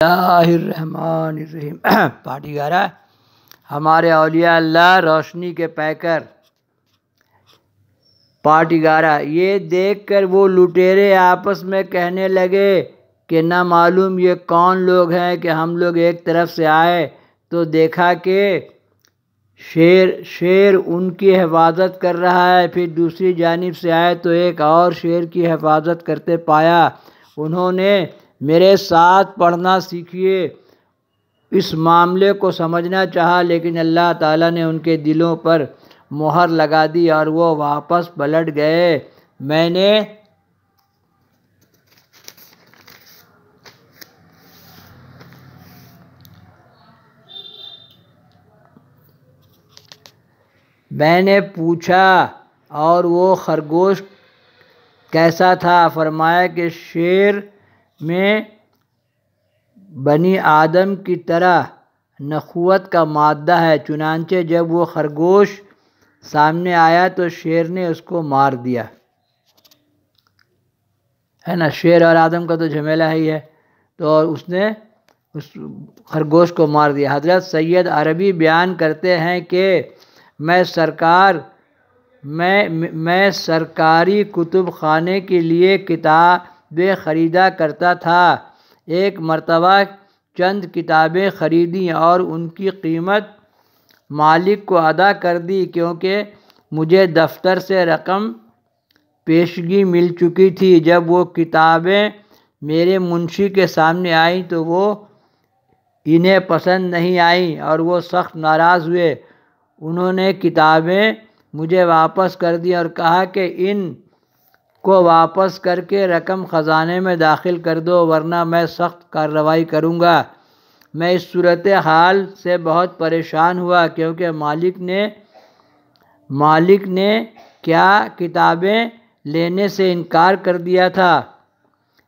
اللہ الرحمن الرحیم۔ پارٹی گارا ہمارے اولیاء اللہ روشنی کے پیکر پارٹی گارا، یہ دیکھ کر وہ لٹیرے آپس میں کہنے لگے کہ نہ معلوم یہ کون لوگ ہیں کہ ہم لوگ ایک طرف سے آئے تو دیکھا کہ شیر ان کی حفاظت کر رہا ہے، پھر دوسری جانب سے آئے تو ایک اور شیر کی حفاظت کرتے پایا۔ انہوں نے میرے ساتھ پڑھنا سیکھیے اس معاملے کو سمجھنا چاہا، لیکن اللہ تعالیٰ نے ان کے دلوں پر مہر لگا دی اور وہ واپس پلٹ گئے۔ میں نے پوچھا اور وہ خرگوش کیسا تھا؟ فرمایا کہ شیر میں بنی آدم کی طرح نخوت کا مادہ ہے، چنانچہ جب وہ خرگوش سامنے آیا تو شیر نے اس کو مار دیا، ہے نا، شیر اور آدم کا تو جھمیلہ ہی ہے، تو اس نے اس خرگوش کو مار دیا۔ حضرت سید عربی بیان کرتے ہیں کہ میں سرکاری کتب خانے کے لیے کتابیں خریدا کرتا تھا۔ ایک مرتبہ چند کتابیں خریدیں اور ان کی قیمت مالک کو ادا کر دی، کیونکہ مجھے دفتر سے رقم پیشگی مل چکی تھی۔ جب وہ کتابیں میرے منشی کے سامنے آئیں تو وہ انہیں پسند نہیں آئیں اور وہ سخت ناراض ہوئے۔ انہوں نے کتابیں مجھے واپس کر دی اور کہا کہ ان کو واپس کر کے رقم خزانے میں داخل کر دو، ورنہ میں سخت کارروائی کروں گا۔ میں اس صورتحال سے بہت پریشان ہوا، کیونکہ مالک نے کیا کتابیں لینے سے انکار کر دیا تھا۔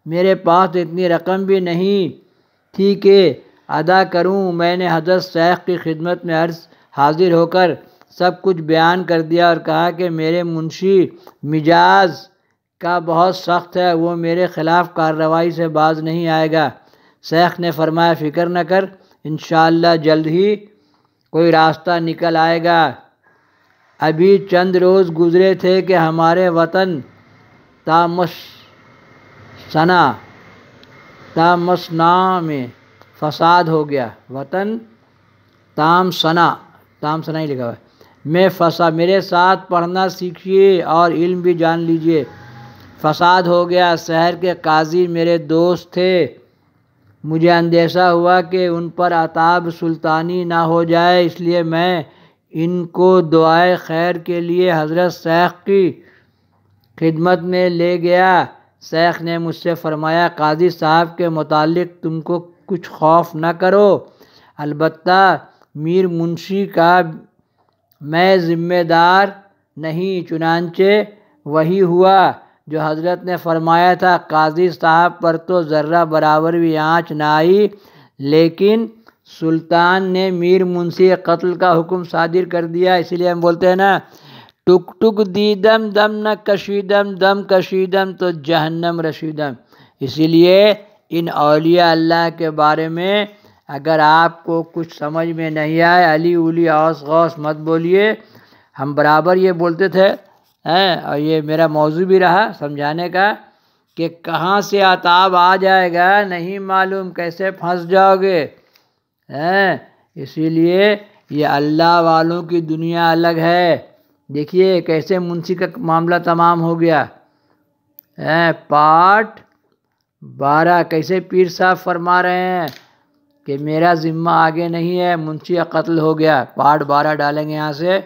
میرے پاس اتنی رقم بھی نہیں تھی کہ ادا کروں۔ میں نے حضرت شیخ کی خدمت میں حاضر ہو کر سب کچھ بیان کر دیا اور کہا کہ میرے منشی مزاج کا بہت سخت ہے، وہ میرے خلاف کارروائی سے باز نہیں آئے گا۔ شیخ نے فرمایا فکر نہ کر، انشاءاللہ جلد ہی کوئی راستہ نکل آئے گا۔ ابھی چند روز گزرے تھے کہ ہمارے وطن تامسنا میں فساد ہو گیا۔ وطن تامسنا ہی لکھا ہوا ہے میں میرے ساتھ پڑھنا سیکھیے اور علم بھی جان لیجیے۔ فساد ہو گیا۔ شہر کے قاضی میرے دوست تھے، مجھے اندیشہ ہوا کہ ان پر عتاب سلطانی نہ ہو جائے، اس لیے میں ان کو دعائے خیر کے لیے حضرت شیخ کی خدمت میں لے گیا۔ شیخ نے مجھ سے فرمایا قاضی صاحب کے متعلق تم کو کچھ خوف نہ کرو، البتہ میر منشی کا میں ذمہ دار نہیں۔ چنانچہ وہی ہوا جو حضرت نے فرمایا تھا۔ قاضی صاحب پر تو ذرہ برابر بھی آنچ نہ آئی، لیکن سلطان نے میر منشی قتل کا حکم صادر کر دیا۔ اسی لیے ہم بولتے ہیں نا، ٹک ٹک دیدم دم نہ کشیدم، دم کشیدم تو جہنم رسیدم۔ اسی لیے ان اولیاء اللہ کے بارے میں اگر آپ کو کچھ سمجھ میں نہیں آئے، علی اولی اوس غوث مت بولیے۔ ہم برابر یہ بولتے تھے، اور یہ میرا موضوع بھی رہا سمجھانے کا، کہ کہاں سے عطاب آ جائے گا نہیں معلوم، کیسے پھنس جاؤ گے۔ اسی لیے یہ اللہ والوں کی دنیا الگ ہے۔ دیکھیے کیسے منشی کا معاملہ تمام ہو گیا۔ پارٹ 12 کیسے پیر صاحب فرما رہے ہیں کہ میرا ذمہ آگے نہیں ہے، منشی کا قتل ہو گیا۔ پارٹ 12 ڈالیں گے یہاں سے۔